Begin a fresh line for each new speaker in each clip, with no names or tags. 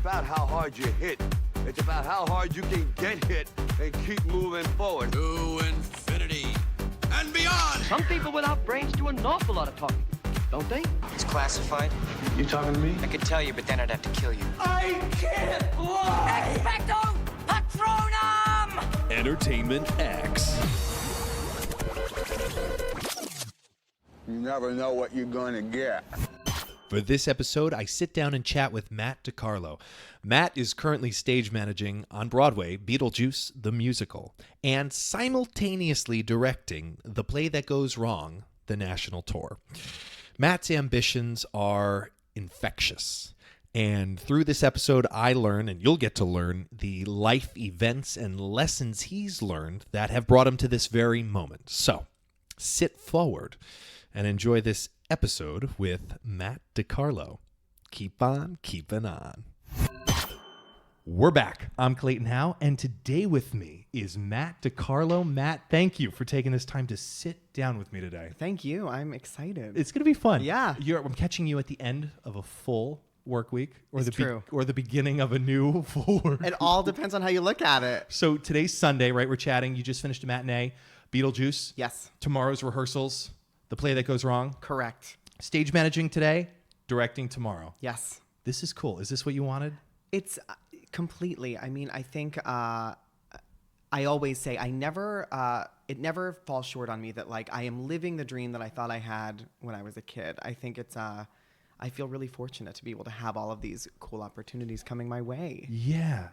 about how hard you hit. It's about how hard you can get hit and keep moving forward.
To infinity and beyond.
Some people without brains do an awful lot of talking, don't they?
It's classified.
You talking to me?
I could tell you, but then I'd have to kill you.
I can't fly!
Expecto Patronum!
Entertainment X.
You never know what you're gonna get.
For this episode, I sit down and chat with Matt DiCarlo. Matt is currently stage managing on Broadway Beetlejuice, the musical, and simultaneously directing The Play That Goes Wrong, the national tour. Matt's ambitions are infectious. And through this episode, I learn, and you'll get to learn, the life events and lessons he's learned that have brought him to this very moment. So, sit forward and enjoy this episode with Matt DiCarlo. Keep on keeping on. We're back. I'm Clayton Howe, and today with me is Matt DiCarlo. Matt, thank you for taking this time to sit down with me today.
Thank you. I'm excited.
It's going to be fun.
Yeah.
I'm catching you at the end of a full work week, or
It's true.
or the beginning of a new full work.
It all depends on how you look at it.
So today's Sunday, right? We're chatting. You just finished a matinee, Beetlejuice.
Yes.
Tomorrow's rehearsals, The Play That Goes Wrong.
Correct.
Stage managing today, directing tomorrow.
Yes.
This is cool. Is this what you wanted?
It's completely. I mean, I think I always say it never falls short on me that like I am living the dream that I thought I had when I was a kid. I think it's I feel really fortunate to be able to have all of these cool opportunities coming my way.
Yeah.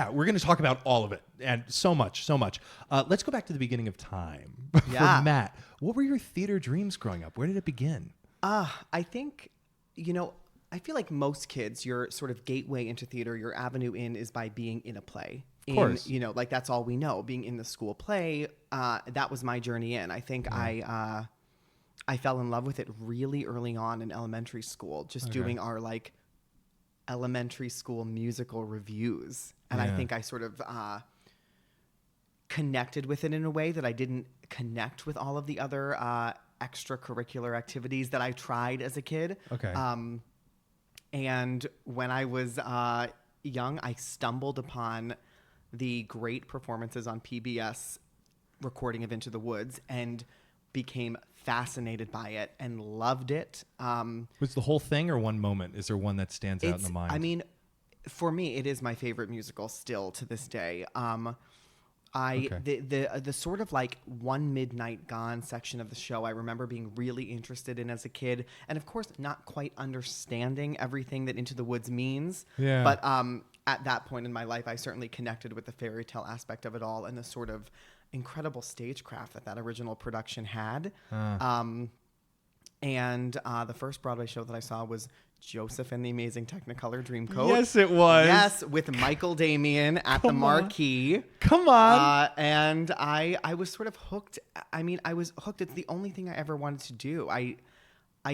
We're going to talk about all of it and so much. Let's go back to the beginning of time.
Yeah.
For Matt, what were your theater dreams growing up? Where did it begin?
I think, I feel like most kids, your sort of gateway into theater, your avenue in is by being in a play.
Of course.
Like that's all we know. Being in the school play, that was my journey in. I think I fell in love with it really early on in elementary school, just doing our like elementary school musical reviews. And I think I sort of connected with it in a way that I didn't connect with all of the other extracurricular activities that I tried as a kid.
Okay.
And when I was young, I stumbled upon the great performances on PBS recording of Into the Woods and became fascinated by it and loved it.
Was the whole thing or one moment? Is there one that stands out in the mind?
I mean, for me, it is my favorite musical still to this day. The sort of like One Midnight Gone section of the show I remember being really interested in as a kid, and of course not quite understanding everything that Into the Woods means.
Yeah.
But at that point in my life, I certainly connected with the fairy tale aspect of it all and the sort of incredible stagecraft that original production had. And the first Broadway show that I saw was Joseph and the Amazing Technicolor Dreamcoat.
Yes, it was.
Yes, with Michael Damian at the marquee.
Come on.
And I was sort of hooked. I mean, I was hooked. It's the only thing I ever wanted to do. I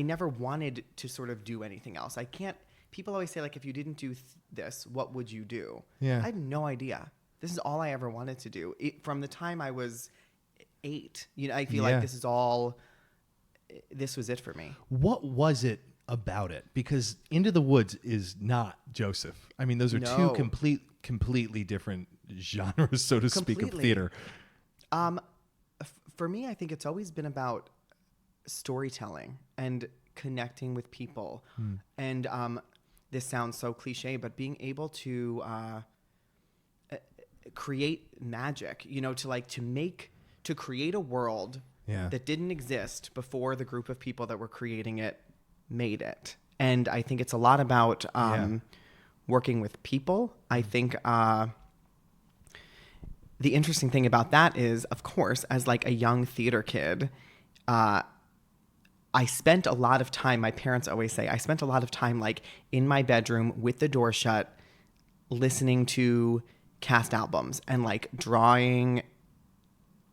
never wanted to sort of do anything else. I can't. People always say, like, if you didn't do this, what would you do?
Yeah.
I have no idea. This is all I ever wanted to do. From the time I was 8, I feel like this was it for me.
What was it about it? Because Into the Woods is not Joseph. I mean, those are two completely different genres, so to speak, of theater.
For me, I think it's always been about storytelling and connecting with people. And this sounds so cliche, but being able to create magic, to create a world that didn't exist before the group of people that were creating it made it. And I think it's a lot about working with people. I think the interesting thing about that is, of course, as like a young theater kid, I spent a lot of time, my parents always say, I spent a lot of time like in my bedroom with the door shut, listening to cast albums and like drawing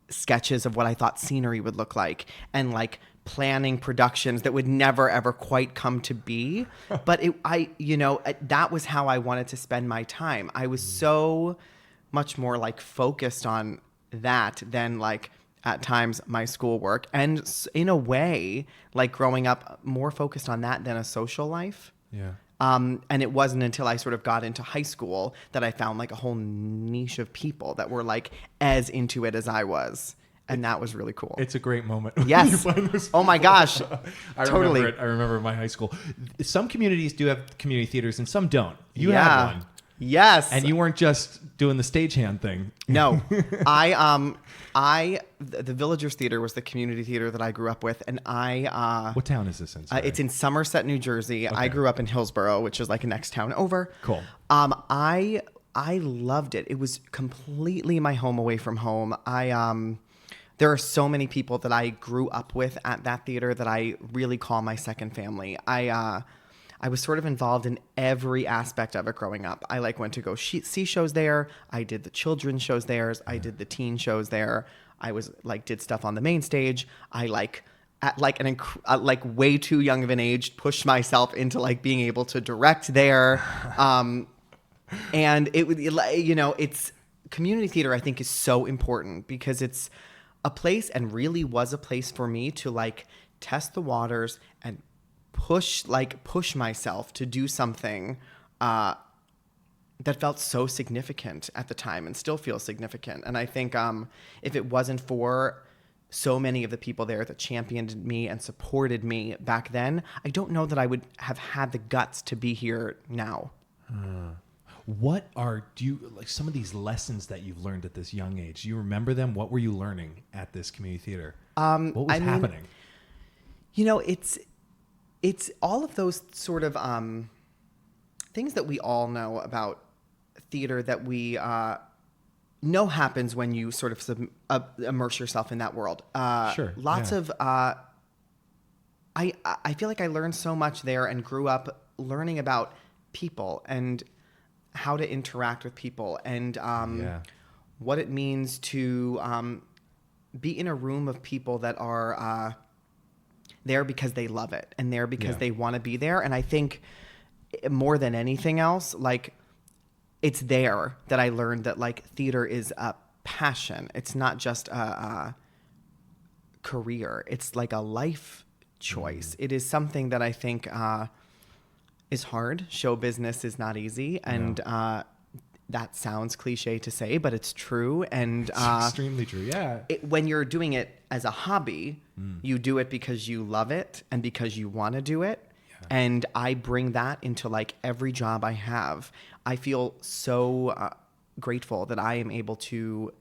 sketches of what I thought scenery would look like and like planning productions that would never ever quite come to be. But that was how I wanted to spend my time. I was so much more like focused on that than like at times my schoolwork, and in a way, like growing up, more focused on that than a social life.
Yeah.
And it wasn't until I sort of got into high school that I found like a whole niche of people that were like as into it as I was. And that was really cool.
It's a great moment. when
Yes.
you find those
Oh my
people.
gosh.
I
Totally.
remember it. I remember my high school. Some communities do have community theaters and some don't. You
Yeah.
had one.
Yes.
And you weren't just doing the stagehand thing.
No, the Villagers Theater was the community theater that I grew up with, and
What town is this in? Sorry.
it's in Somerset, New Jersey. I grew up in Hillsborough, which is like a next town over.
Cool.
I loved it. It was completely my home away from home. There are so many people that I grew up with at that theater that I really call my second family. I was sort of involved in every aspect of it growing up. I went to go see shows there. I did the children's shows there. I did the teen shows there. I was did stuff on the main stage. I at way too young of an age pushed myself into being able to direct there. And it's community theater, I think, is so important because it's a place, and really was a place for me to test the waters and push myself to do something that felt so significant at the time and still feels significant. And I think if it wasn't for so many of the people there that championed me and supported me back then, I don't know that I would have had the guts to be here now.
What are some of these lessons that you've learned at this young age? Do you remember them? What were you learning at this community theater? What was happening?
It's all of those sort of things that we all know about theater that we know happens when you sort of immerse yourself in that world.
Sure.
Lots of I feel like I learned so much there and grew up learning about people and how to interact with people and what it means to be in a room of people that are there because they love it and there because they want to be there. And I think more than anything else, it's there that I learned that theater is a passion. It's not just a career. It's a life choice. It is something that I think is hard. Show business is not easy. And that sounds cliche to say, but it's true. And
it's extremely true. Yeah.
When you're doing it as a hobby, you do it because you love it and because you want to do it. Yeah. And I bring that into every job I have. I feel so grateful that I am able to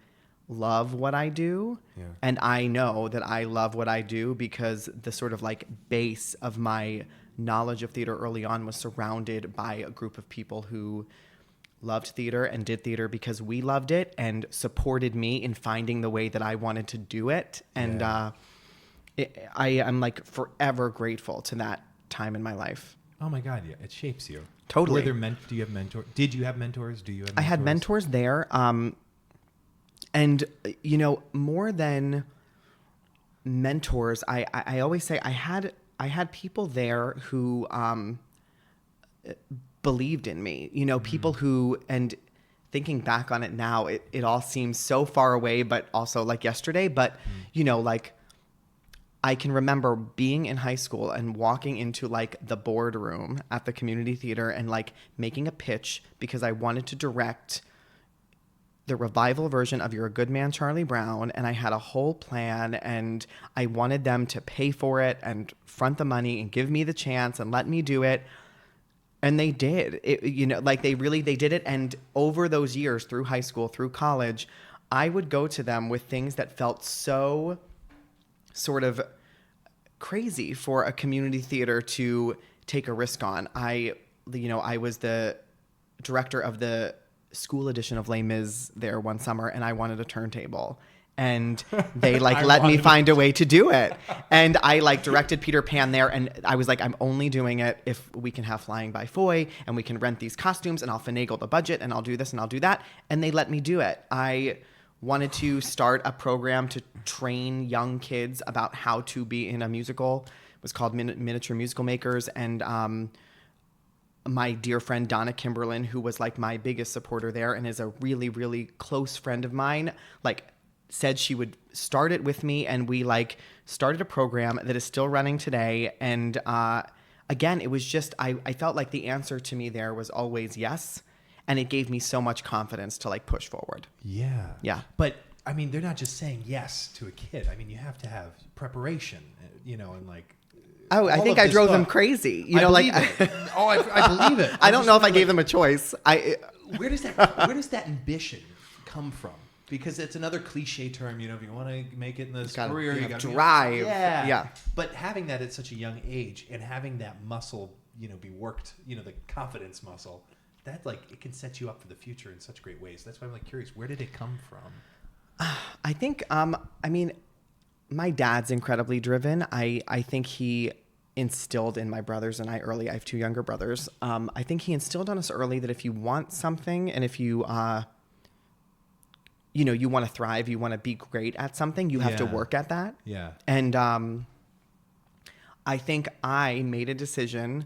love what I do. Yeah. And I know that I love what I do because the sort of base of my knowledge of theater early on was surrounded by a group of people who loved theater and did theater because we loved it and supported me in finding the way that I wanted to do it. And I'm forever grateful to that time in my life.
Oh my God, yeah, it shapes you.
Totally.
Do you have mentors? Did you have mentors? Do you have mentors?
I had mentors there. And more than mentors, I always say I had people there who believed in me, people who, and thinking back on it now, it all seems so far away, but also yesterday. But, I can remember being in high school and walking into the boardroom at the community theater and making a pitch because I wanted to direct the revival version of You're a Good Man, Charlie Brown. And I had a whole plan and I wanted them to pay for it and front the money and give me the chance and let me do it. And they did. They did it. And over those years, through high school, through college, I would go to them with things that felt so sort of crazy for a community theater to take a risk on. I was the director of the school edition of Les Mis there one summer, and I wanted a turntable. And they let me find a way to do it. And I directed Peter Pan there. And I was I'm only doing it if we can have Flying by Foy and we can rent these costumes and I'll finagle the budget and I'll do this and I'll do that. And they let me do it. I wanted to start a program to train young kids about how to be in a musical. It was called Miniature Musical Makers. And my dear friend Donna Kimberlin, who was my biggest supporter there and is a really, really close friend of mine, said she would start it with me, and we started a program that is still running today. And again, it was just, I felt like the answer to me there was always yes. And it gave me so much confidence to like push forward.
Yeah.
Yeah.
But I mean, they're not just saying yes to a kid. I mean, you have to have preparation, you know, and like.
Oh, I think I drove them crazy. You know, like.
I believe it.
I don't know if I gave them a choice.
Where does that ambition come from? Because it's another cliche term, you know, if you want to make it in this career, you got to
drive.
Yeah. But having that at such a young age and having that muscle, you know, be worked, you know, the confidence muscle, that like it can set you up for the future in such great ways. That's why I'm like curious, where did it come from?
I think, I mean, my dad's incredibly driven. I think he instilled in my brothers and I early. I have 2 younger brothers. I think he instilled on us early that if you want something and if you, you know, you want to thrive, you want to be great at something, you have to work at that.
Yeah.
And I think I made a decision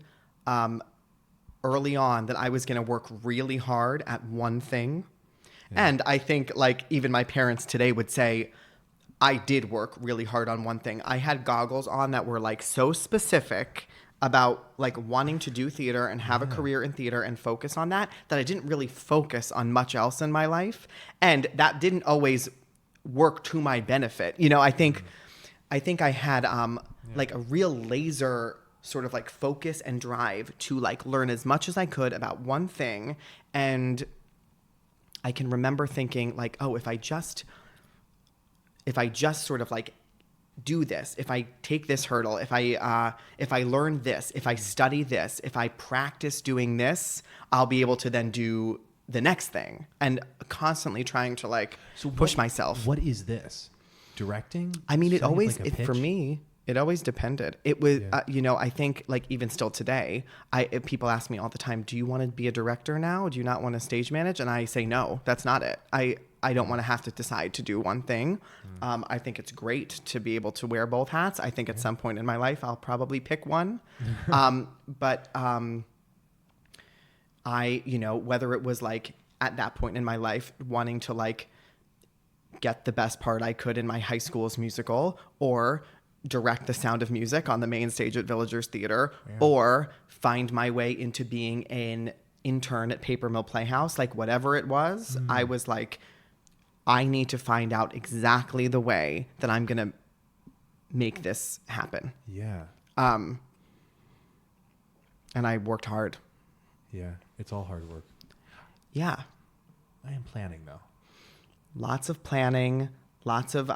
early on that I was going to work really hard at one thing. Yeah. And I think like even my parents today would say, I did work really hard on one thing. I had goggles on that were like so specific about like wanting to do theater and have a career in theater and focus on that I didn't really focus on much else in my life. And that didn't always work to my benefit. You know, I think I had like a real laser sort of like focus and drive to like learn as much as I could about one thing. And I can remember thinking like, oh, if I just sort of like do this, if I take this hurdle, if I learn this, if I study this, if I practice doing this, I'll be able to then do the next thing. And constantly trying to like push myself.
What is this? Directing?
I mean, it
Sounding
always,
like a
for
pitch?
me, it always depended. It was, you know, I think like even still today, people ask me all the time, do you want to be a director now? Do you not want to stage manage? And I say, no, that's not it. I don't want to have to decide to do one thing. I think it's great to be able to wear both hats. I think at some point in my life, I'll probably pick one. But I, you know, whether it was like at that point in my life, wanting to like get the best part I could in my high school's musical or direct The Sound of Music on the main stage at Villagers Theater or find my way into being an intern at Paper Mill Playhouse, like whatever it was, I was like, I need to find out exactly the way that I'm going to make this happen.
Yeah.
And I worked hard.
Yeah. It's all hard work.
Yeah.
I am planning though.
Lots of planning, lots of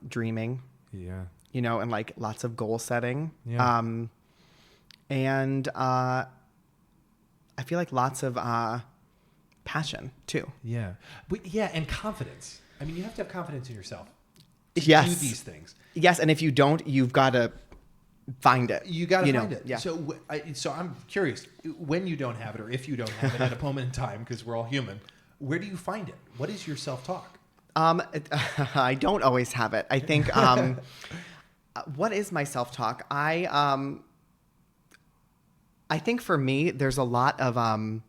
dreaming.
Yeah.
You know, and like lots of goal setting.
Yeah.
And I feel like lots of passion too.
Yeah. But yeah, and confidence. I mean, you have to have confidence in yourself to
Yes.
do these things.
Yes, and if you don't, you've got to find it.
You got to find it.
Yeah.
So, so I'm curious, when you don't have it or if you don't have it at a moment in time, because we're all human, where do you find it? What is your self-talk?
I don't always have it. I think, what is my self-talk? I think for me, there's a lot of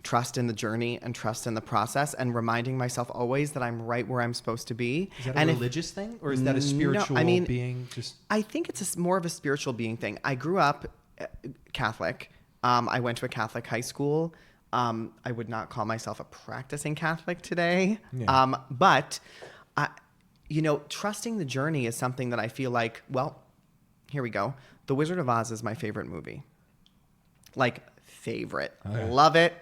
trust in the journey and trust in the process and reminding myself always that I'm right where I'm supposed to be.
Is that a religious thing or is that a spiritual being?
I think it's more of a spiritual being thing. I grew up Catholic. I went to a Catholic high school. I would not call myself a practicing Catholic today. Yeah. But, you know, trusting the journey is something that I feel like, well, here we go. The Wizard of Oz is my favorite movie. Like, favorite. Okay. Love it.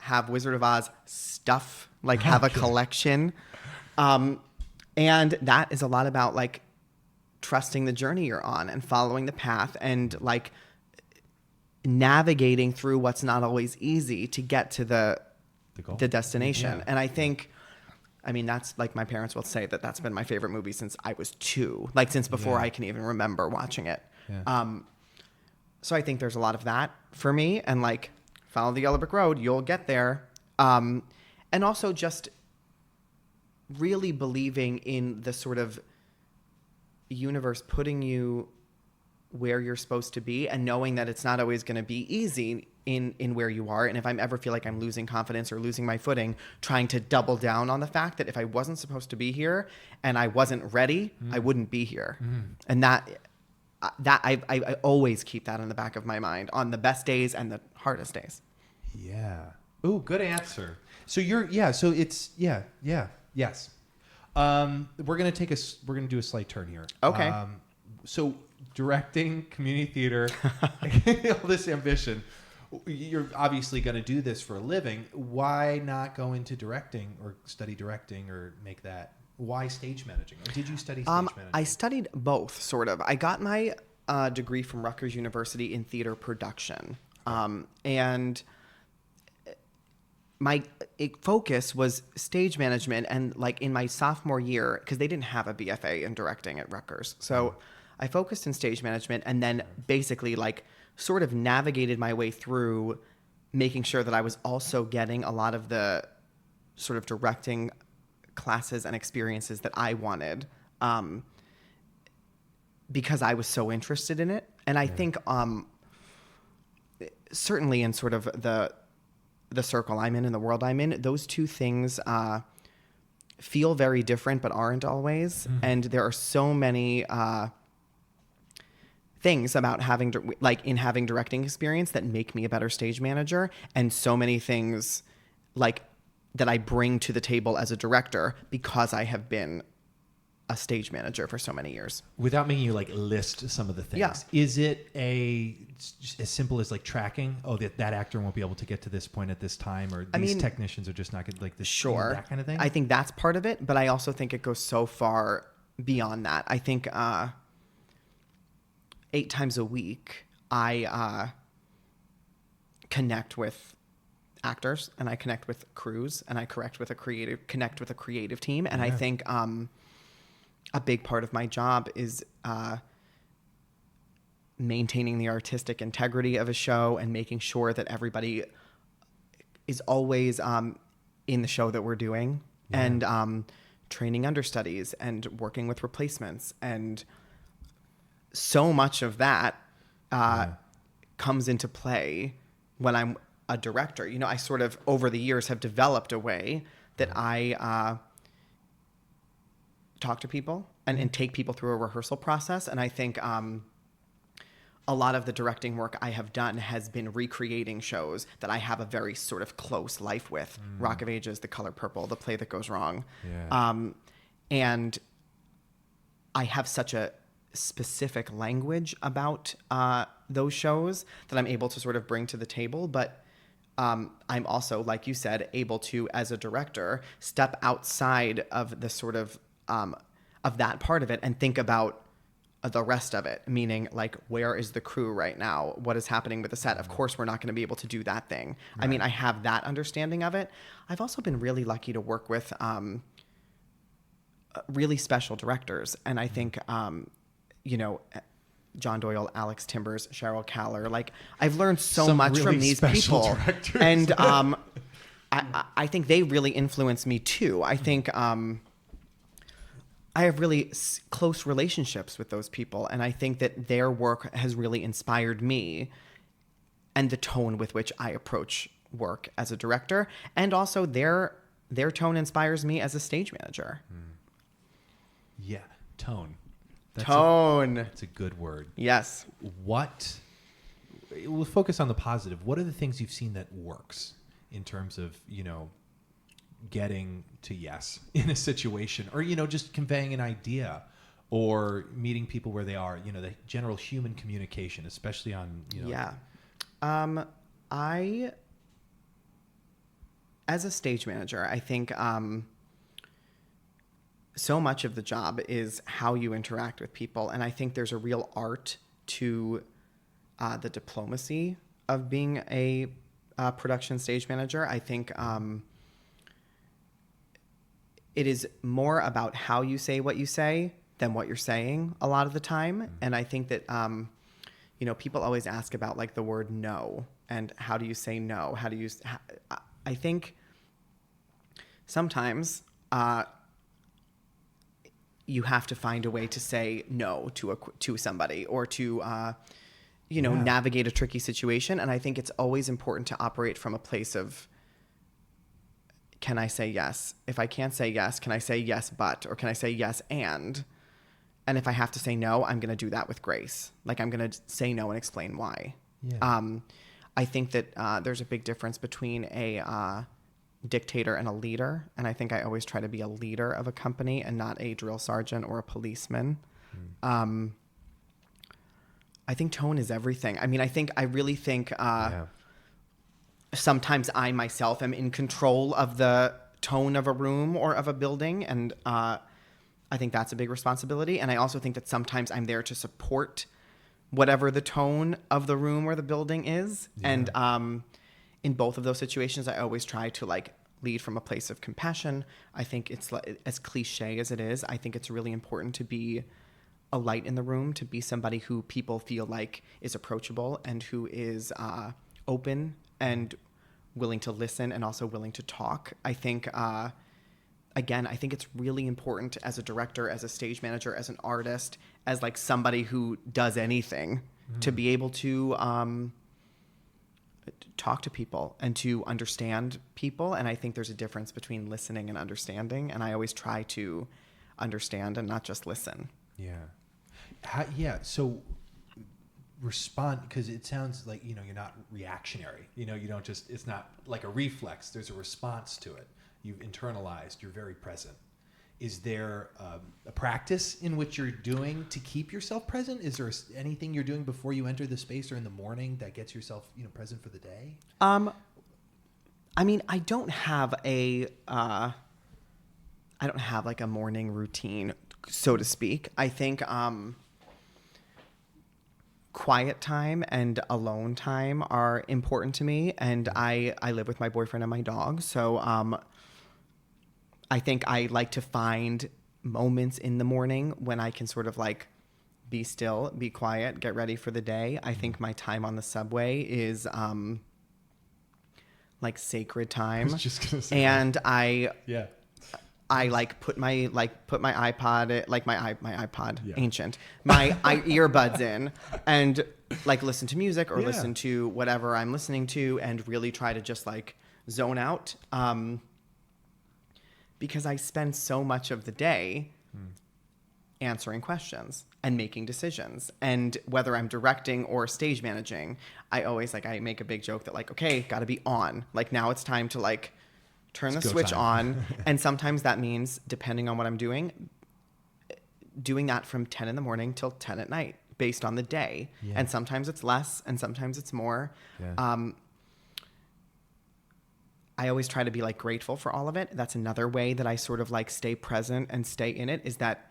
Have Wizard of Oz stuff. Like, have a collection. And that is a lot about, like, trusting the journey you're on and following the path and, like, navigating through what's not always easy to get to the destination. Yeah. And I think, I mean, that's like my parents will say that that's been my favorite movie since I was 2, like since before I can even remember watching it. Yeah. So I think there's a lot of that for me and like follow the yellow brick road, you'll get there. And also just really believing in the sort of universe putting you where you're supposed to be and knowing that it's not always going to be easy in where you are. And if I ever feel like I'm losing confidence or losing my footing, trying to double down on the fact that if I wasn't supposed to be here and I wasn't ready, I wouldn't be here. And that I always keep that in the back of my mind on the best days and the hardest days.
Yeah. Oh, good answer. So so it's yes. We're gonna do a slight turn here.
Okay.
So directing, community theater, all this ambition. You're obviously going to do this for a living. Why not go into directing or study directing or make that? Why stage managing? Or did you study stage managing?
I studied both, sort of. I got my degree from Rutgers University in theater production. And my focus was stage management. And like in my sophomore year, because they didn't have a BFA in directing at Rutgers. So I focused in stage management and then basically like sort of navigated my way through making sure that I was also getting a lot of the sort of directing classes and experiences that I wanted, because I was so interested in it. And I think certainly in sort of the circle I'm in and the world I'm in, those two things feel very different but aren't always. Mm-hmm. And there are so many things about having directing experience that make me a better stage manager, and so many things like that I bring to the table as a director because I have been a stage manager for so many years.
Without making you like list some of the things,
yeah.
Is it as simple as like tracking? Oh, that actor won't be able to get to this point at this time, or these technicians are just not good, like this.
Sure,
that kind of thing.
I think that's part of it, but I also think it goes so far beyond that. I think 8 times a week, I connect with actors and I connect with crews and I connect with a creative team. And I think a big part of my job is maintaining the artistic integrity of a show and making sure that everybody is always in the show that we're doing, and training understudies and working with replacements. And so much of that comes into play when I'm a director. You know, I sort of over the years have developed a way that I talk to people and take people through a rehearsal process. And I think a lot of the directing work I have done has been recreating shows that I have a very sort of close life with. Rock of Ages, The Color Purple, The Play That Goes Wrong. Yeah. And I have such a specific language about those shows that I'm able to sort of bring to the table. But I'm also, like you said, able to, as a director, step outside of the sort of that part of it and think about the rest of it, meaning like, where is the crew right now? What is happening with the set? Of course, we're not going to be able to do that thing. Right. I mean, I have that understanding of it. I've also been really lucky to work with really special directors. And I think, you know, John Doyle, Alex Timbers, Cheryl Kaller, like I've learned so much really from these people. Directors. And I think they really influence me too. I think I have really close relationships with those people. And I think that their work has really inspired me and the tone with which I approach work as a director. And also their tone inspires me as a stage manager.
Yeah, tone. That's a good word.
Yes.
We'll focus on the positive. What are the things you've seen that works in terms of, you know, getting to yes in a situation, or, you know, just conveying an idea or meeting people where they are, you know, the general human communication, especially on, you know.
Yeah. I, as a stage manager, I think so much of the job is how you interact with people. And I think there's a real art to the diplomacy of being a production stage manager. I think it is more about how you say what you say than what you're saying a lot of the time. And I think that, you know, people always ask about like the word no and how do you say no? I think sometimes you have to find a way to say no to somebody or to, you know, navigate a tricky situation. And I think it's always important to operate from a place of, can I say yes? If I can't say yes, can I say yes, but, or can I say yes, and? And if I have to say no, I'm going to do that with grace. Like, I'm going to say no and explain why.
Yeah.
I think that there's a big difference between a dictator and a leader. And I think I always try to be a leader of a company and not a drill sergeant or a policeman. I think tone is everything. I mean, I really think sometimes I myself am in control of the tone of a room or of a building. And I think that's a big responsibility. And I also think that sometimes I'm there to support whatever the tone of the room or the building is. Yeah. And in both of those situations, I always try to like lead from a place of compassion. I think it's as cliche as it is. I think it's really important to be a light in the room, to be somebody who people feel like is approachable and who is open and willing to listen and also willing to talk. I think, again, I think it's really important as a director, as a stage manager, as an artist, as like somebody who does anything to be able to talk to people and to understand people. And I think there's a difference between listening and understanding. And I always try to understand and not just listen.
Yeah. So respond, because it sounds like, you're not reactionary. You don't just, it's not like a reflex. There's a response to it. You've internalized, you're very present. Is there a practice in which you're doing to keep yourself present? Is there anything you're doing before you enter the space or in the morning that gets yourself, present for the day?
I mean, I don't have like a morning routine, so to speak. I think quiet time and alone time are important to me. And I live with my boyfriend and my dog. So I think I like to find moments in the morning when I can sort of like be still, be quiet, get ready for the day. I think my time on the subway is like sacred time.
I was just gonna say
and
that.
I like put my iPod, like my iPod,
Yeah.
ancient, my earbuds in and like listen to music or listen to whatever I'm listening to and really try to just like zone out. Because I spend so much of the day answering questions and making decisions. And whether I'm directing or stage managing, I always I make a big joke that like, okay, got to be on. Like now it's time to like turn the switch on. And sometimes that means, depending on what I'm doing that from 10 in the morning till 10 at night based on the day. Yeah. And sometimes it's less and sometimes it's more. Yeah. I always try to be like grateful for all of it. That's another way that I sort of like stay present and stay in it, is that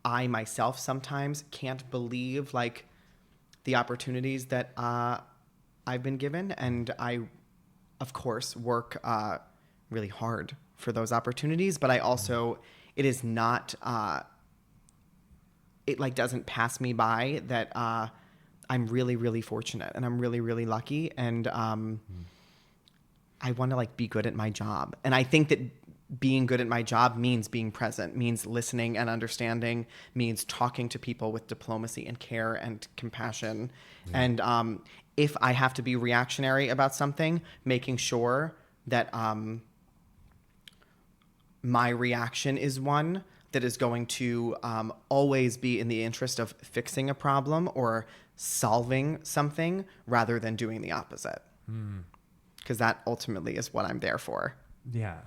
I myself sometimes can't believe like the opportunities that I've been given. And I, of course, work really hard for those opportunities, but I also, it is not, it like doesn't pass me by that I'm really, really fortunate and I'm really, really lucky. And I want to like be good at my job. And I think that being good at my job means being present, means listening and understanding, means talking to people with diplomacy and care and compassion. Yeah. And if I have to be reactionary about something, making sure that my reaction is one that is going to always be in the interest of fixing a problem or solving something rather than doing the opposite. Because that ultimately is what I'm there for.
Yeah.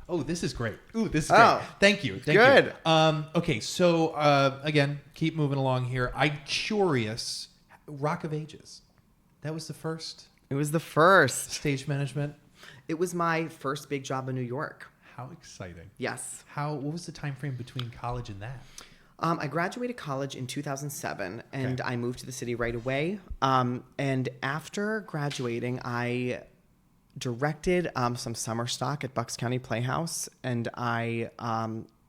Oh, this is great. Ooh, this is great. Thank you.
Good.
Okay, so again, keep moving along here. I'm curious, Rock of Ages. That was the first?
It was the first.
Stage management?
It was my first big job in New York.
How exciting.
Yes.
What was the time frame between college and that?
I graduated college in 2007, and I moved to the city right away. And after graduating, I directed some summer stock at Bucks County Playhouse, and I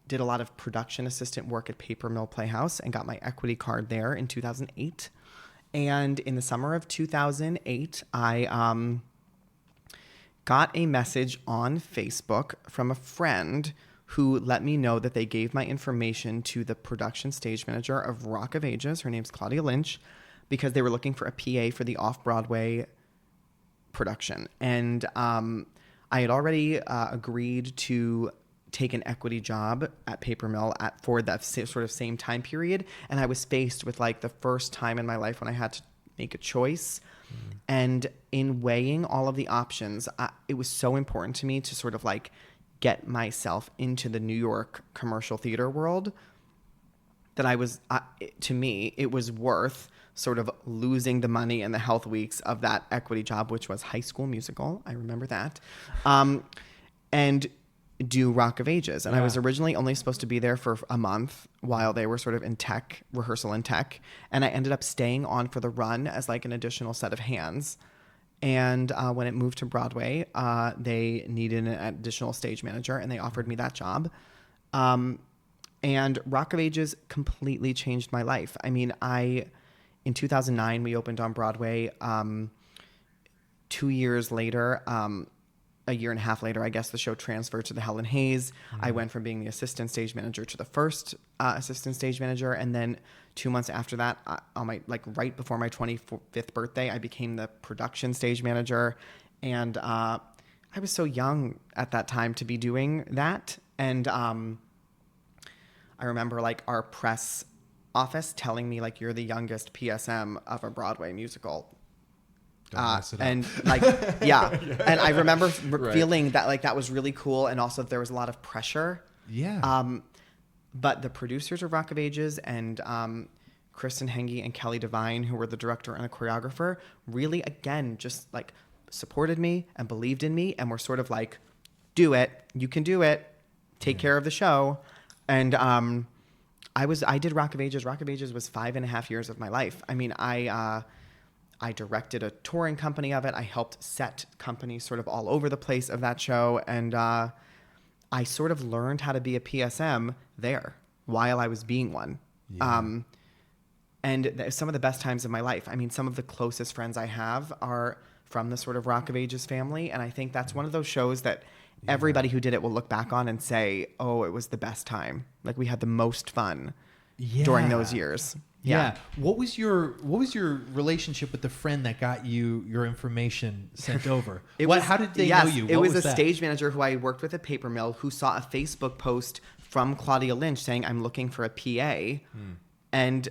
did a lot of production assistant work at Paper Mill Playhouse and got my equity card there in 2008. And in the summer of 2008, I got a message on Facebook from a friend who let me know that they gave my information to the production stage manager of Rock of Ages. Her name's Claudia Lynch, because they were looking for a PA for the off-Broadway production. And I had already agreed to take an equity job at Paper Mill for that sort of same time period. And I was faced with like the first time in my life when I had to make a choice. And in weighing all of the options, it was so important to me to sort of like get myself into the New York commercial theater world that to me, it was worth sort of losing the money and the health weeks of that equity job, which was High School Musical. I remember that. And do Rock of Ages. And I was originally only supposed to be there for a month while they were sort of in rehearsal in tech. And I ended up staying on for the run as like an additional set of hands. And when it moved to Broadway, they needed an additional stage manager and they offered me that job. And Rock of Ages completely changed my life. I mean, in 2009, we opened on Broadway. 2 years later, a year and a half later, I guess the show transferred to the Helen Hayes. I went from being the assistant stage manager to the first assistant stage manager. And then 2 months after that, right before my 25th birthday, I became the production stage manager. And I was so young at that time to be doing that. And I remember like our press office telling me like, you're the youngest PSM of a Broadway musical. And like, yeah. And I remember feeling that like, that was really cool. And also there was a lot of pressure.
Yeah.
But the producers of Rock of Ages and Kristen Henge and Kelly Devine, who were the director and a choreographer, really, again, just like supported me and believed in me and were sort of like, do it. You can do it. Take care of the show. And I did Rock of Ages. Rock of Ages was 5.5 years of my life. I mean, I directed a touring company of it. I helped set companies sort of all over the place of that show. And I sort of learned how to be a PSM there while I was being one. Yeah. And some of the best times of my life. I mean, some of the closest friends I have are from the sort of Rock of Ages family. And I think that's one of those shows that everybody who did it will look back on and say, oh, it was the best time. Like we had the most fun during those years.
Yeah. What was your relationship with the friend that got you your information sent over? How did they know you?
It was a stage manager who I worked with at Paper Mill who saw a Facebook post from Claudia Lynch saying, I'm looking for a PA. And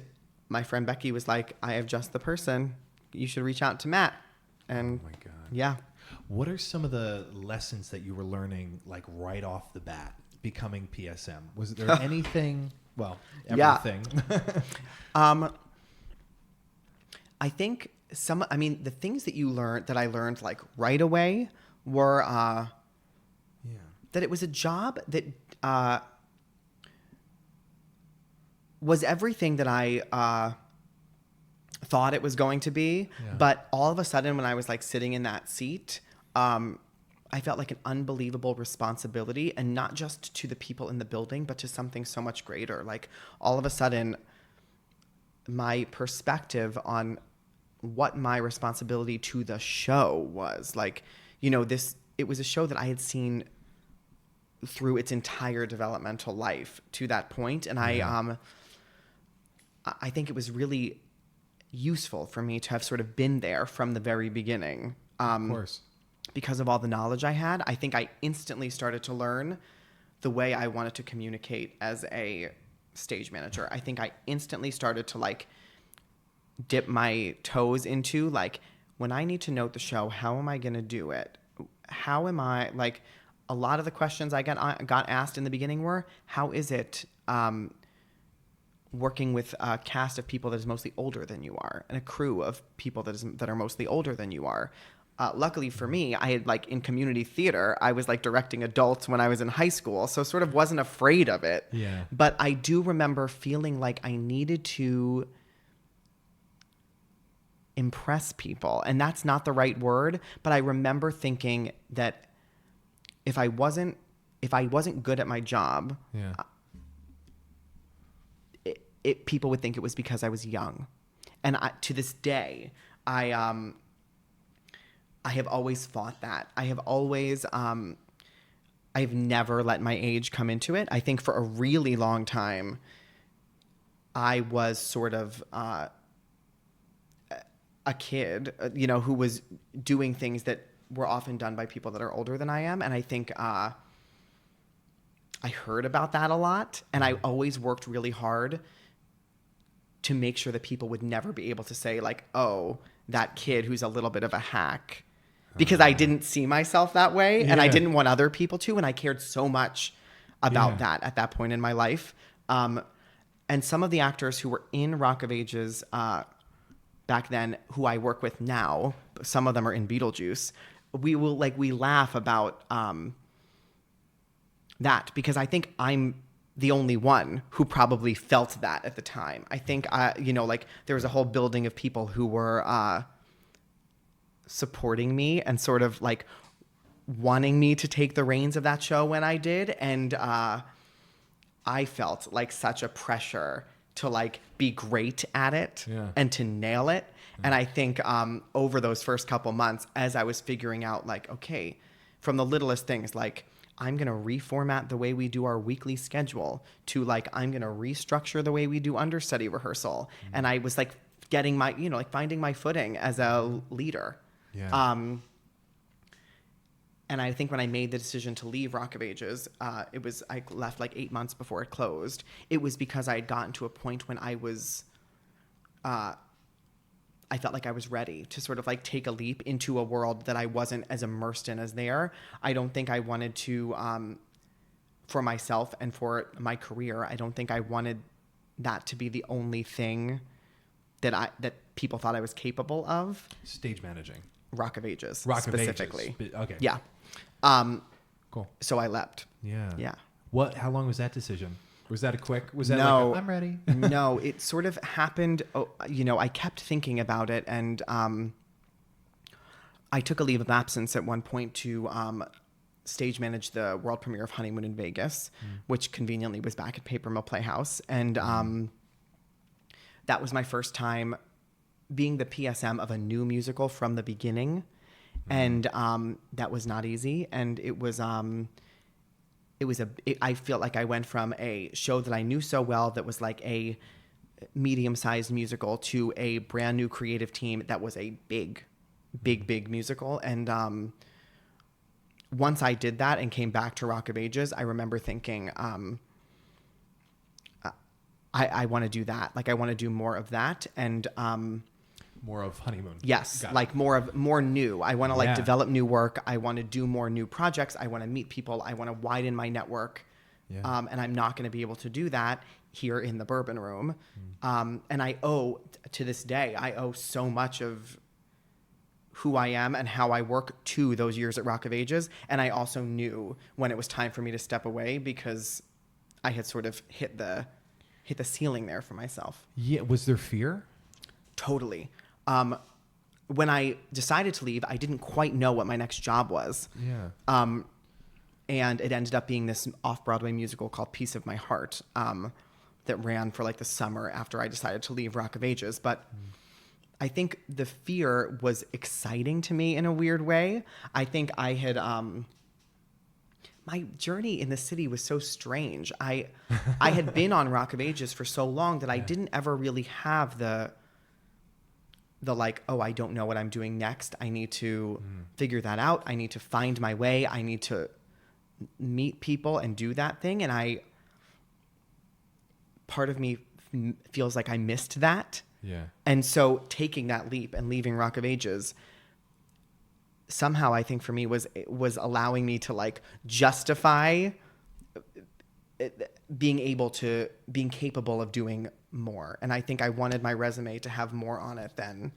my friend Becky was like, I have just the person. You should reach out to Matt. And
oh my God.
Yeah.
What are some of the lessons that you were learning like right off the bat becoming PSM? Was there anything, everything?
I think the things that I learned like right away were that it was a job that was everything that I thought it was going to be. Yeah. But all of a sudden when I was like sitting in that seat, I felt like an unbelievable responsibility, and not just to the people in the building, but to something so much greater. Like all of a sudden, my perspective on what my responsibility to the show was, like, it was a show that I had seen through its entire developmental life to that point. And I think it was really useful for me to have sort of been there from the very beginning.
Of course. Because
of all the knowledge I had, I think I instantly started to learn the way I wanted to communicate as a stage manager. I think I instantly started to like dip my toes into like, when I need to note the show, how am I going to do it? How am I like, a lot of the questions I got asked in the beginning were, how is it working with a cast of people that is mostly older than you are, and a crew of people that are mostly older than you are? Luckily for me, I had like in community theater, I was like directing adults when I was in high school, so sort of wasn't afraid of it.
Yeah.
But I do remember feeling like I needed to impress people, and that's not the right word, but I remember thinking that if I wasn't good at my job, people would think it was because I was young. And to this day, I have always fought that. I have always, I've never let my age come into it. I think for a really long time, I was sort of a kid, who was doing things that were often done by people that are older than I am. And I think I heard about that a lot, and I always worked really hard to make sure that people would never be able to say like, oh, that kid who's a little bit of a hack, because I didn't see myself that way, and I didn't want other people to, and I cared so much about that at that point in my life. And some of the actors who were in Rock of Ages back then, who I work with now, some of them are in Beetlejuice. We laugh about that, because I think I'm the only one who probably felt that at the time. I think, there was a whole building of people who were supporting me and sort of like wanting me to take the reins of that show when I did. And I felt like such a pressure to like be great at it and to nail it. And I think over those first couple months, as I was figuring out like, okay, from the littlest things, like I'm going to reformat the way we do our weekly schedule to like, I'm going to restructure the way we do understudy rehearsal. And I was like getting my, finding my footing as a leader. Yeah. And I think when I made the decision to leave Rock of Ages, I left like 8 months before it closed. It was because I had gotten to a point when I was, I felt like I was ready to sort of like take a leap into a world that I wasn't as immersed in as there. I don't think I wanted to, for myself and for my career, I don't think I wanted that to be the only thing that people thought I was capable of.
Stage managing.
Rock of Ages.
Rock
specifically.
of Ages. Okay.
Yeah.
Cool.
So I left.
Yeah.
Yeah.
How long was that decision? Was that
no,
like I'm ready?
No, it sort of happened. I kept thinking about it, and I took a leave of absence at one point to stage manage the world premiere of Honeymoon in Vegas, which conveniently was back at Paper Mill Playhouse. And that was my first time being the PSM of a new musical from the beginning. And that was not easy. And it was... I feel like I went from a show that I knew so well that was like a medium-sized musical to a brand new creative team that was a big musical. And once I did that and came back to Rock of Ages, I remember thinking, I want to do that. Like I want to do more of that. And
more of Honeymoon.
Yes, like more new. I want to like develop new work. I want to do more new projects. I want to meet people. I want to widen my network. Yeah. And I'm not going to be able to do that here in the Bourbon Room. And I owe, to this day, so much of who I am and how I work to those years at Rock of Ages. And I also knew when it was time for me to step away, because I had sort of hit the ceiling there for myself.
Yeah. Was there fear?
Totally. When I decided to leave, I didn't quite know what my next job was. Yeah. And it ended up being this off-Broadway musical called Piece of My Heart that ran for like the summer after I decided to leave Rock of Ages. But I think the fear was exciting to me in a weird way. I think I had... my journey in the city was so strange. I had been on Rock of Ages for so long that I didn't ever really have the like, oh, I don't know what I'm doing next. I need to figure that out. I need to find my way. I need to meet people and do that thing. And part of me feels like I missed that. Yeah. And so taking that leap and leaving Rock of Ages somehow, I think for me was allowing me to like justify being capable of doing more. And I think I wanted my resume to have more on it than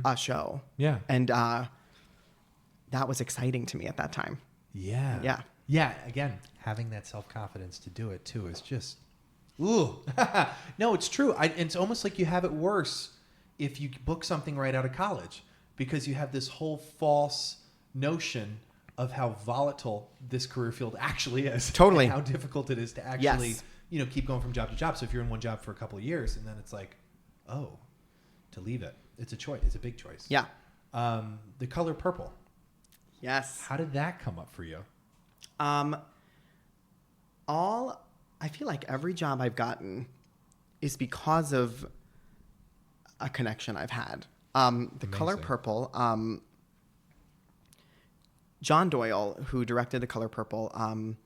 a show. Yeah. And that was exciting to me at that time.
Yeah.
Yeah.
Yeah. Again, having that self-confidence to do it too is just, ooh. No, it's true. It's almost like you have it worse if you book something right out of college, because you have this whole false notion of how volatile this career field actually is.
Totally.
And how difficult it is to actually, keep going from job to job. So if you're in one job for a couple of years and then it's like, oh, to leave it, it's a choice. It's a big choice.
Yeah.
The color purple.
Yes.
How did that come up for you?
I feel like every job I've gotten is because of a connection I've had. The color purple, John Doyle, who directed The Color Purple,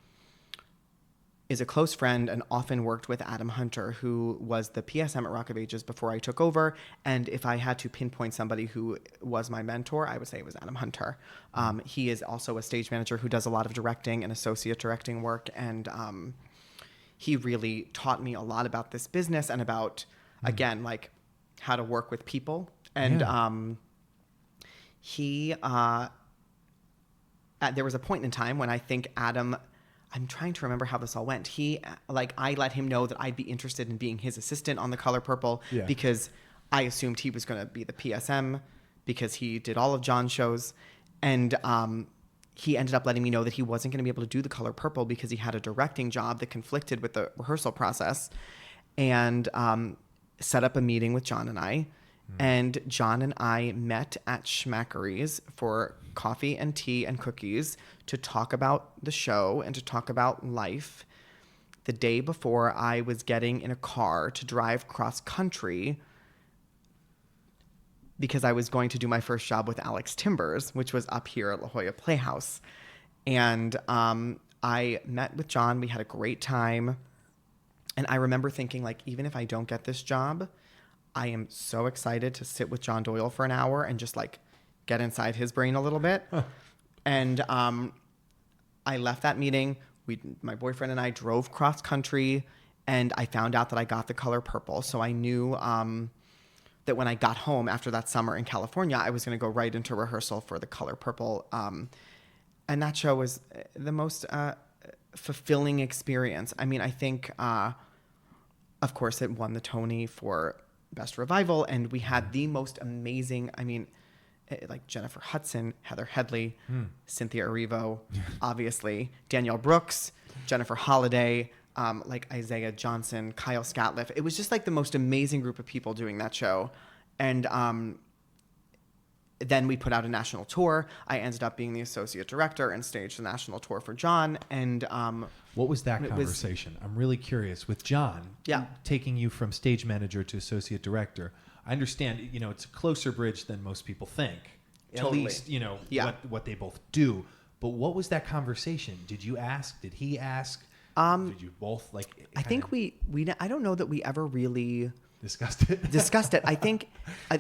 is a close friend and often worked with Adam Hunter, who was the PSM at Rock of Ages before I took over. And if I had to pinpoint somebody who was my mentor, I would say it was Adam Hunter. He is also a stage manager who does a lot of directing and associate directing work. And he really taught me a lot about this business and about, again, like how to work with people. And there was a point in time when I think Adam, I'm trying to remember how this all went. I let him know that I'd be interested in being his assistant on The Color Purple because I assumed he was going to be the PSM because he did all of John's shows. And he ended up letting me know that he wasn't going to be able to do The Color Purple because he had a directing job that conflicted with the rehearsal process, and set up a meeting with John and I. And John and I met at Schmackery's for coffee and tea and cookies to talk about the show and to talk about life the day before I was getting in a car to drive cross country because I was going to do my first job with Alex Timbers, which was up here at La Jolla Playhouse. And I met with John. We had a great time. And I remember thinking, like, even if I don't get this job, I am so excited to sit with John Doyle for an hour and just like get inside his brain a little bit. And I left that meeting. My boyfriend and I drove cross country, and I found out that I got The Color Purple. So I knew that when I got home after that summer in California, I was going to go right into rehearsal for The Color Purple. And that show was the most fulfilling experience. I mean, I think, of course, it won the Tony for Best Revival, and we had the most amazing, like Jennifer Hudson, Heather Headley, Cynthia Erivo, obviously, Danielle Brooks, Jennifer Holliday, like Isaiah Johnson, Kyle Scatliff. It was just like the most amazing group of people doing that show. And then we put out a national tour. I ended up being the associate director and staged the national tour for John. And
what was that conversation? I'm really curious. With John, taking you from stage manager to associate director, I understand, it's a closer bridge than most people think.
Totally.
At least, what they both do. But what was that conversation? Did you ask? Did he ask? Did you both
I think we I don't know that we ever really
discussed it.
I think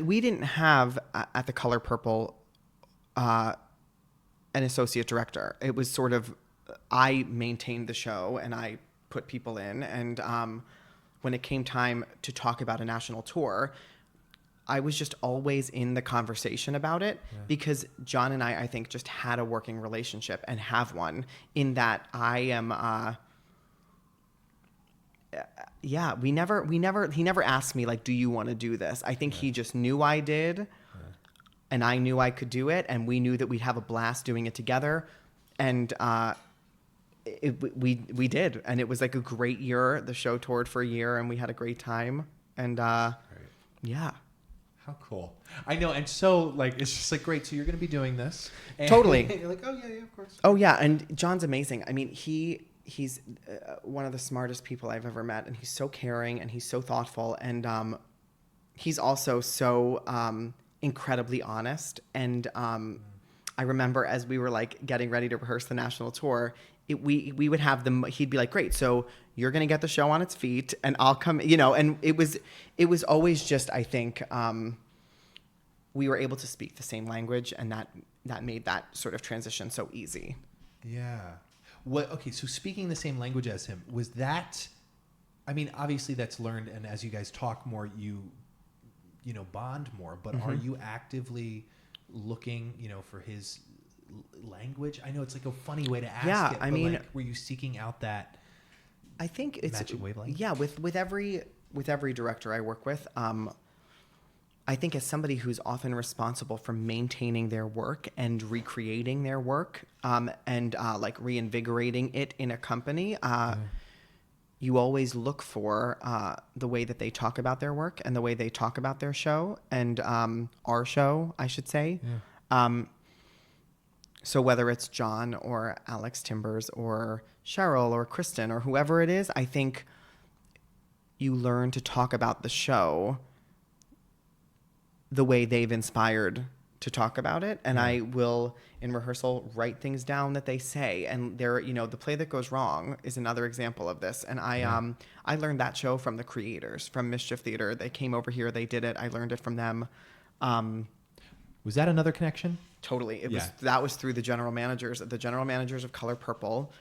we didn't have at The Color Purple an associate director. It was sort of, I maintained the show and I put people in. And when it came time to talk about a national tour, I was just always in the conversation about it because John and I think, just had a working relationship and have one in that I am... he never asked me, like, do you want to do this? I think he just knew I did, and I knew I could do it, and we knew that we'd have a blast doing it together. And we did, and it was like a great year. The show toured for a year, and we had a great time. And yeah.
How cool. I know. And so, like, it's just like, great. So you're going to be doing this. And
totally.
You're like, oh, yeah, of course.
Oh, yeah. And John's amazing. I mean, he's one of the smartest people I've ever met, and he's so caring and he's so thoughtful, and he's also so incredibly honest. And I remember as we were like getting ready to rehearse the national tour, we would have he'd be like, great, so you're gonna get the show on its feet and I'll come, and it was always just, I think we were able to speak the same language, and that made that sort of transition so easy.
Yeah. Okay, so speaking the same language as him, was that, obviously that's learned, and as you guys talk more, you bond more, but are you actively looking, for his language? I know it's like a funny way to ask it, but were you seeking out that
I think it's
matching wavelength?
Yeah, with every director I work with, I think as somebody who's often responsible for maintaining their work and recreating their work, and like reinvigorating it in a company, you always look for the way that they talk about their work and the way they talk about their show and our show, I should say. Yeah. So whether it's John or Alex Timbers or Cheryl or Kristen or whoever it is, I think you learn to talk about the show the way they've inspired to talk about it, and I will in rehearsal write things down that they say. And there, the play that goes wrong is another example of this. And I learned that show from the creators from Mischief Theater. They came over here, they did it. I learned it from them.
Was that another connection?
Totally. That was through the general managers of Color Purple.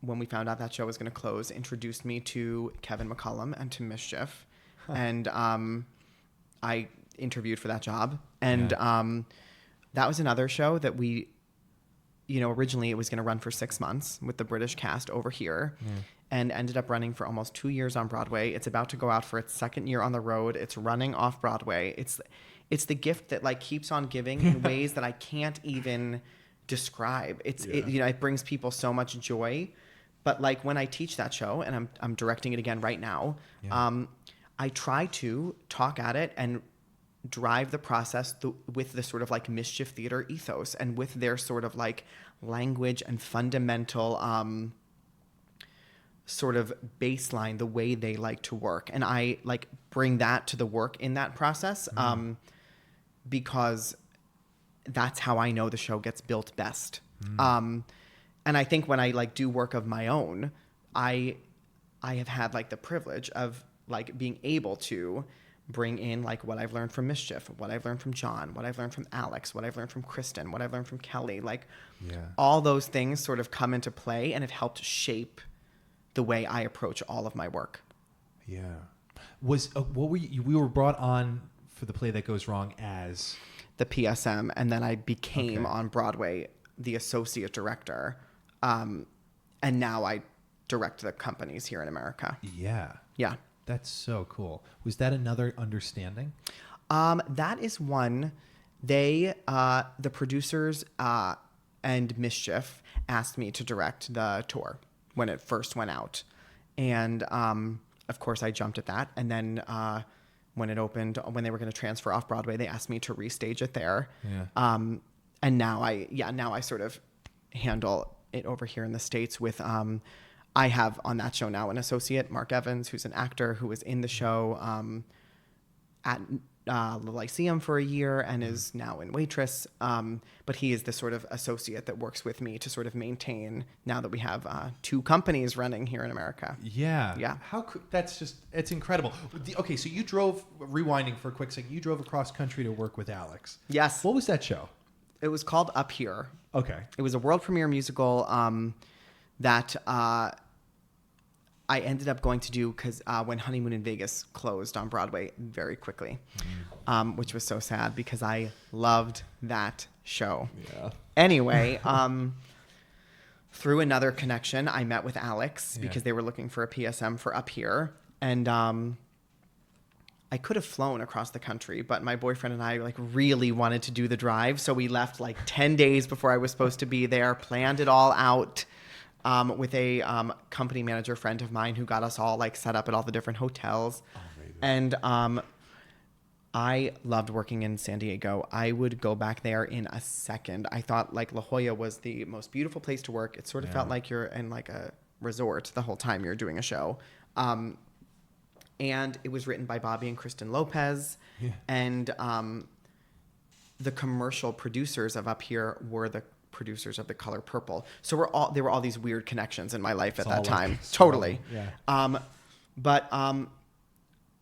When we found out that show was going to close, introduced me to Kevin McCullum and to Mischief. And I interviewed for that job. And that was another show that we, originally it was going to run for 6 months with the British cast over here, and ended up running for almost 2 years on Broadway. It's about to go out for its second year on the road. It's running off Broadway. It's the gift that like keeps on giving in ways that I can't even describe. It brings people so much joy. But like when I teach that show, and I'm directing it again right now, I try to talk at it and drive the process with the sort of like Mischief Theater ethos, and with their sort of like language and fundamental sort of baseline, the way they like to work. And I like bring that to the work in that process, because that's how I know the show gets built best. And I think when I like do work of my own, I have had like the privilege of like being able to bring in like what I've learned from Mischief, what I've learned from John, what I've learned from Alex, what I've learned from Kristen, what I've learned from Kelly. Like all those things sort of come into play and have helped shape the way I approach all of my work.
Yeah. Was what were you? We were brought on for the play that goes wrong as
the PSM, and then I became on Broadway the associate director, and now I direct the companies here in America.
Yeah. That's so cool. Was that another understanding?
That is one. They, the producers and Mischief asked me to direct the tour when it first went out. And of course I jumped at that. And then when it opened, when they were going to transfer off Broadway, they asked me to restage it there. And now I sort of handle it over here in the States with, I have on that show now an associate, Mark Evans, who's an actor who was in the show at the Lyceum for a year and is now in Waitress. But he is the sort of associate that works with me to sort of maintain, now that we have 2 companies running here in America.
Yeah. It's incredible. Okay, so you drove, rewinding for a quick second, you drove across country to work with Alex.
Yes.
What was that show?
It was called Up Here.
Okay.
It was a world premiere musical that I ended up going to do because when Honeymoon in Vegas closed on Broadway very quickly, which was so sad because I loved that show. Yeah. Anyway, through another connection, I met with Alex because they were looking for a PSM for Up Here. And I could have flown across the country, but my boyfriend and I like really wanted to do the drive. So we left like 10 days before I was supposed to be there, planned it all out. With a company manager friend of mine who got us all like set up at all the different hotels. And I loved working in San Diego. I would go back there in a second. I thought like La Jolla was the most beautiful place to work. It sort of felt like you're in like a resort the whole time you're doing a show. And it was written by Bobby and Kristen Lopez. And the commercial producers of Up Here were the producers of the Color Purple. So there were all these weird connections in my life at that time. Totally. But I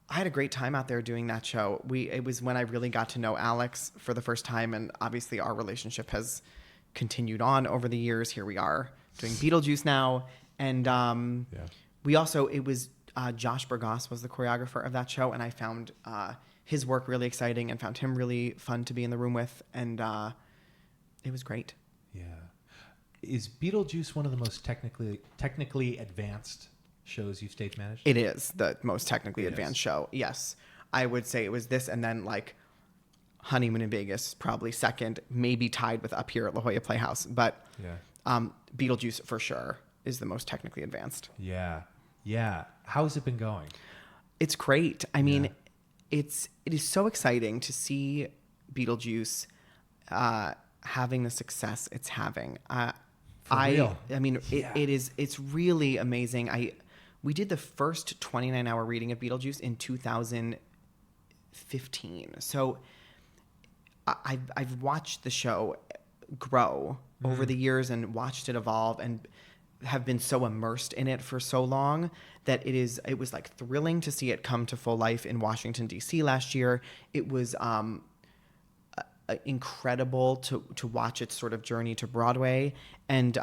had a great time out there doing that show. It was when I really got to know Alex for the first time, and obviously our relationship has continued on over the years. Here we are doing Beetlejuice now. And we also, it was Josh Burgos was the choreographer of that show, and I found his work really exciting and found him really fun to be in the room with, and it was great.
Yeah. Is Beetlejuice one of the most technically advanced shows you've stage managed?
It is the most technically advanced show. Yes. I would say it was this, and then like Honeymoon in Vegas, probably second, maybe tied with Up Here at La Jolla Playhouse. But Beetlejuice for sure is the most technically advanced.
Yeah. How has it been going?
It's great. I mean, it is so exciting to see Beetlejuice having the success it's having. It's really amazing. We did the first 29-hour reading of Beetlejuice in 2015. So I've watched the show grow over the years and watched it evolve and have been so immersed in it for so long that it was like thrilling to see it come to full life in Washington, D.C. last year. It was incredible to watch its sort of journey to Broadway, and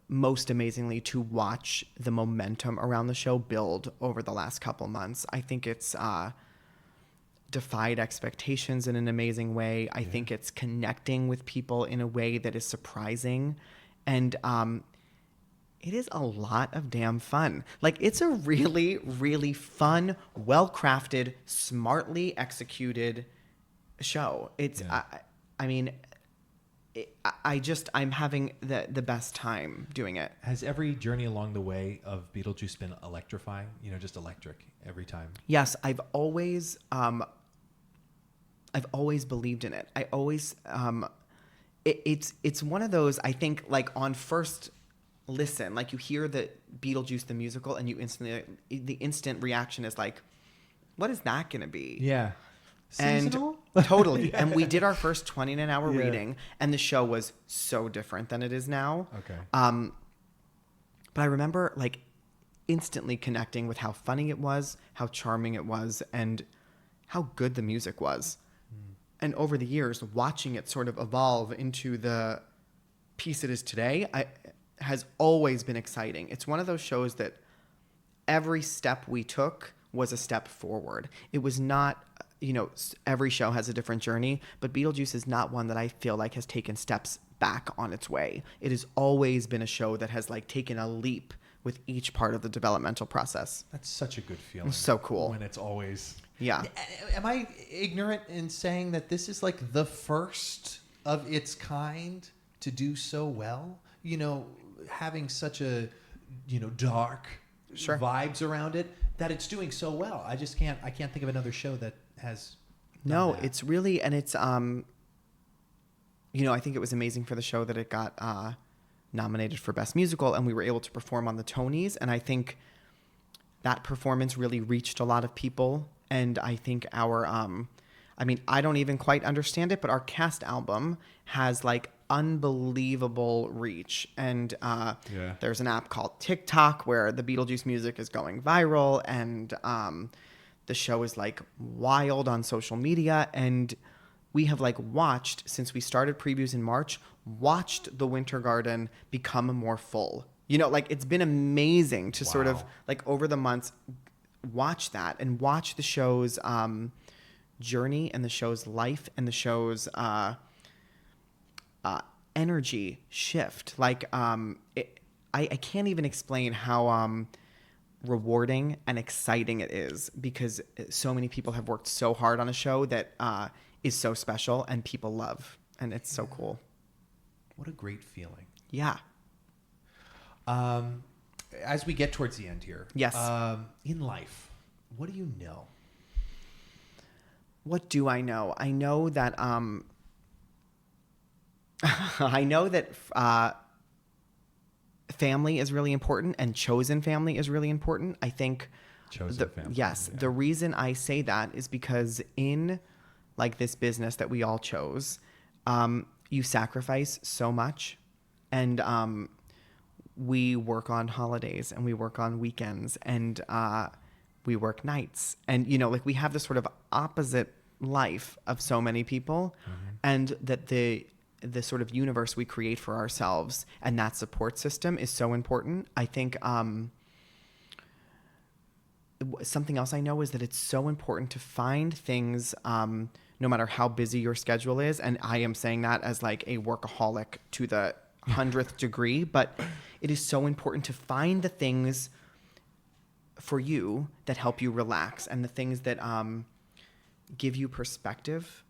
most amazingly to watch the momentum around the show build over the last couple months. I think it's defied expectations in an amazing way. I think it's connecting with people in a way that is surprising. And it is a lot of damn fun. Like, it's a really, really fun, well-crafted, smartly executed show. It's, I mean, I'm having the best time doing it.
Has every journey along the way of Beetlejuice been electrifying? You know, just electric every time?
Yes, I've always believed in it. I always, it's one of those, I think, like, on first listen, like, you hear the Beetlejuice the musical and the instant reaction is like, what is that going to be?
Yeah. Seasonal?
And totally. And we did our first 20-hour reading, and the show was so different than it is now.
Okay.
But I remember, like, instantly connecting with how funny it was, how charming it was, and how good the music was. And over the years, watching it sort of evolve into the piece it is today has always been exciting. It's one of those shows that every step we took was a step forward. It was not, you know, every show has a different journey, but Beetlejuice is not one that I feel like has taken steps back on its way. It has always been a show that has, like, taken a leap with each part of the developmental process.
That's such a good feeling.
So cool.
When it's always...
Yeah.
Am I ignorant in saying that this is like the first of its kind to do so well? You know, having such a, you know, dark vibes around it, that it's doing so well. I can't think of another show that has done that.
It's really, and it's, you know, I think it was amazing for the show that it got nominated for Best Musical, and we were able to perform on the Tonys, and I think that performance really reached a lot of people. And I think our, I mean, I don't even quite understand it, but our cast album has, like, unbelievable reach. And there's an app called TikTok where the Beetlejuice music is going viral, and the show is, like, wild on social media. And we have, like, watched, since we started previews in March, watched the Winter Garden become more full. You know, like, it's been amazing to sort of, like, over the months, watch that and watch the show's journey and the show's life and the show's energy shift. Like, I can't even explain how rewarding and exciting it is, because so many people have worked so hard on a show that is so special and people love, and it's so cool.
What a great feeling.
Yeah.
As we get towards the end here,
yes,
in life, what do you know?
What do I know? I know that family is really important, and chosen family is really important. I think
chosen family.
Yes, yeah. The reason I say that is because in, like, this business that we all chose, you sacrifice so much, and we work on holidays, and we work on weekends, and we work nights. And, you know, like, we have this sort of opposite life of so many people, and that the sort of universe we create for ourselves and that support system is so important. I think something else I know is that it's so important to find things, no matter how busy your schedule is. And I am saying that as, like, a workaholic to the 100th degree, but it is so important to find the things for you that help you relax, and the things that give you perspective.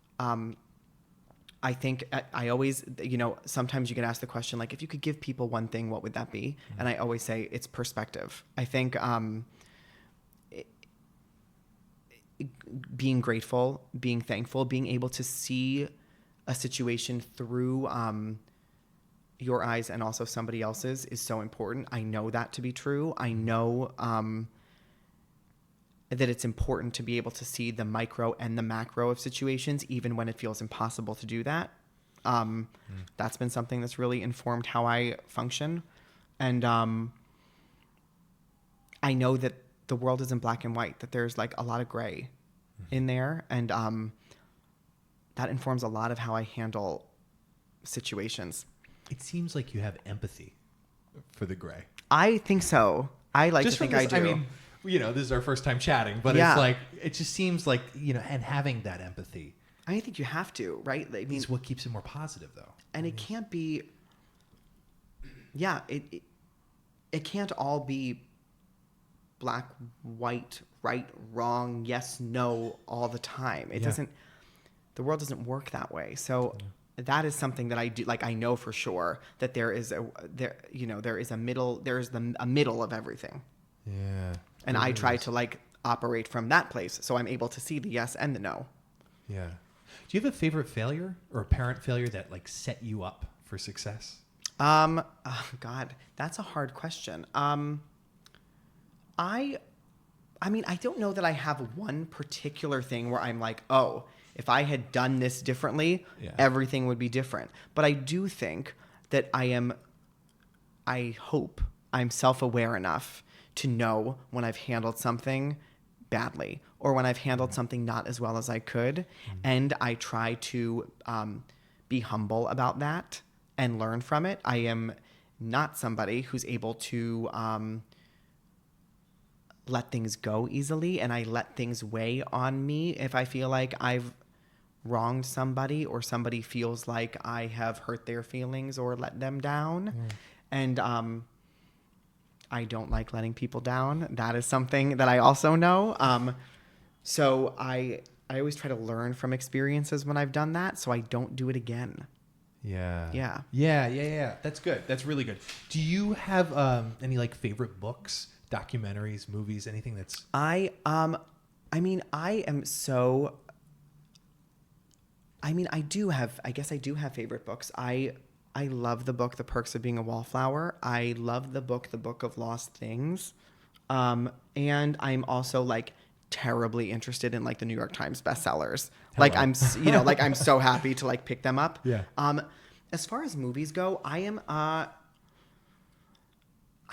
I think I always, you know, sometimes you get asked the question, like, if you could give people one thing, what would that be? And I always say it's perspective. I think being grateful, being thankful, being able to see a situation through your eyes and also somebody else's is so important. I know that to be true. I know that it's important to be able to see the micro and the macro of situations, even when it feels impossible to do that. That's been something that's really informed how I function. And I know that the world isn't black and white, that there's like a lot of gray in there. And that informs a lot of how I handle situations.
It seems like you have empathy for the gray.
I think so. I like
Just
to think
from
I
this,
do.
I mean, this is our first time chatting, but
Yeah.
it's like, it just seems like, and having that empathy
I think you have to, right? I mean,
is what keeps it more positive, though.
and it can't be, it can't all be black, white, right, wrong, yes, no, all the time. It doesn't, the world doesn't work that way. So that is something that I do. Like, I know for sure that there is a middle, a middle of everything.
Yeah.
And I try to like operate from that place. So I'm able to see the yes and the no.
Yeah. Do you have a favorite failure or apparent failure that like set you up for success?
Oh God, that's a hard question. I mean, I don't know that I have one particular thing where I'm like, oh, if I had done this differently, everything would be different. But I do think that I hope I'm self-aware enough to know when I've handled something badly or when I've handled something not as well as I could. And I try to be humble about that and learn from it. I am not somebody who's able to let things go easily, and I let things weigh on me if I feel like I've wronged somebody or somebody feels like I have hurt their feelings or let them down. And I don't like letting people down. That is something that I also know. So I always try to learn from experiences when I've done that, so I don't do it again.
Yeah.
Yeah.
Yeah. That's good. That's really good. Do you have any like favorite books, documentaries, movies, anything that's... I
guess I do have favorite books. I love the book, The Perks of Being a Wallflower. I love the book, The Book of Lost Things. And I'm also like terribly interested in like the New York Times bestsellers. Like I'm so happy to like pick them up.
Yeah.
As far as movies go, I am, I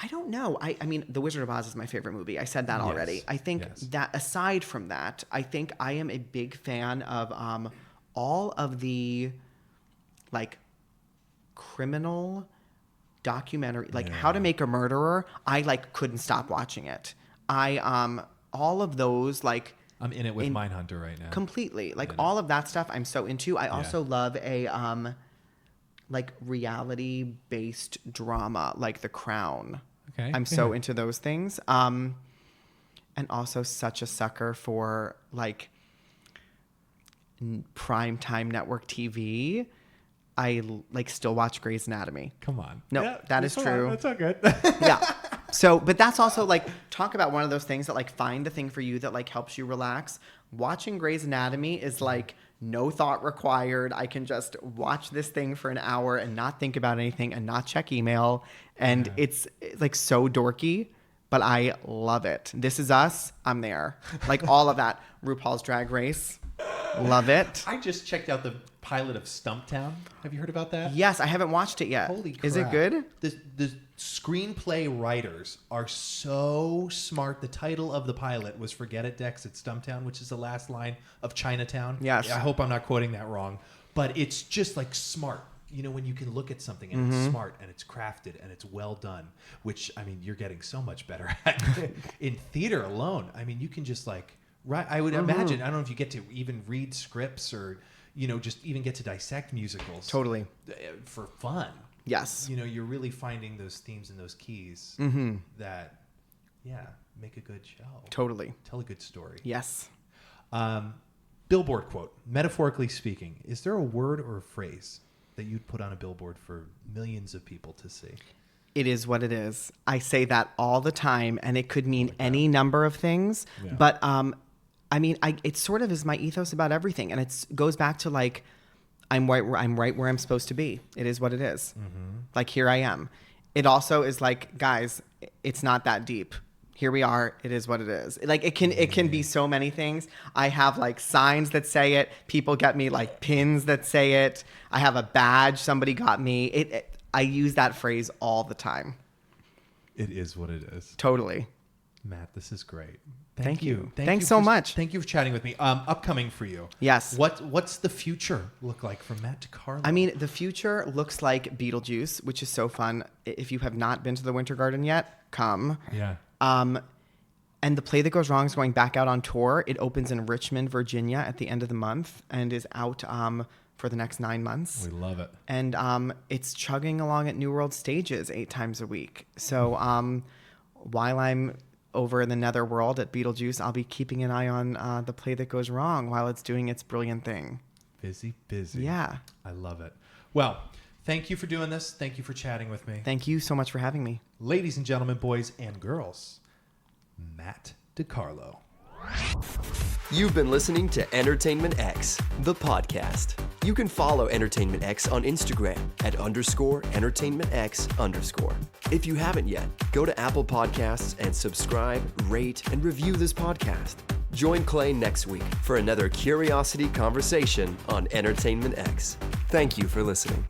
don't know. I mean, The Wizard of Oz is my favorite movie. I said that already.
Yes.
I think that aside from that, I think I am a big fan of all of the like criminal documentary, like How to Make a Murderer. I like couldn't stop watching it. All of those, like,
I'm in it with Mindhunter right now.
Completely. Like all of that stuff I'm so into. I also love a like reality based drama like The Crown.
Okay.
I'm so into those things. And also such a sucker for like primetime network TV. I like still watch Grey's Anatomy.
Come on.
No, that is true.
That's all good.
Yeah. So, but that's also like, talk about one of those things that like find the thing for you that like helps you relax. Watching Grey's Anatomy is like no thought required. I can just watch this thing for an hour and not think about anything and not check email. And it's like so dorky, but I love it. This Is Us, I'm there. Like all of that. RuPaul's Drag Race, love it.
I just checked out the pilot of Stumptown. Have you heard about that?
Yes, I haven't watched it yet.
Holy crap.
Is it good?
The screenplay writers are so smart. The title of the pilot was Forget It, Dex, it's Stumptown, which is the last line of Chinatown.
Yes.
I hope I'm not quoting that wrong. But it's just like smart. You know, when you can look at something and it's smart and it's crafted and it's well done, which, I mean, you're getting so much better at in theater alone. I mean, you can just like, I would imagine, I don't know if you get to even read scripts or, just even get to dissect musicals.
Totally.
For fun.
Yes.
You're really finding those themes and those keys that, make a good show.
Totally.
Tell a good story.
Yes.
Billboard quote, metaphorically speaking, is there a word or a phrase that you'd put on a billboard for millions of people to see?
It is what it is. I say that all the time, and it could mean any number of things.
Yeah.
But I mean, it sort of is my ethos about everything, and it goes back to like, I'm right where I'm supposed to be. It is what it is. Like, here I am. It also is like, guys, it's not that deep. here we are. It is what it is. Like it can be so many things. I have like signs that say it. People get me like pins that say it. I have a badge somebody got me. I use that phrase all the time.
It is what it is.
Totally.
Matt, this is great.
Thank you. Thanks so much.
Thank you for chatting with me. Upcoming for you.
Yes.
What's the future look like for Matt DiCarlo?
I mean, the future looks like Beetlejuice, which is so fun. If you have not been to the Winter Garden yet, come.
Yeah.
And The Play That Goes Wrong is going back out on tour. It opens in Richmond, Virginia at the end of the month and is out for the next 9 months.
We love it.
And it's chugging along at New World stages 8 times a week. So while I'm over in the netherworld at Beetlejuice, I'll be keeping an eye on The Play That Goes Wrong while it's doing its brilliant thing.
Busy.
Yeah.
I love it. Well, thank you for doing this. Thank you for chatting with me.
Thank you so much for having me.
Ladies and gentlemen, boys and girls, Matt DiCarlo.
You've been listening to Entertainment X, the podcast. You can follow Entertainment X on Instagram at _EntertainmentX_. If you haven't yet, go to Apple Podcasts and subscribe, rate, and review this podcast. Join Clay next week for another curiosity conversation on Entertainment X. Thank you for listening.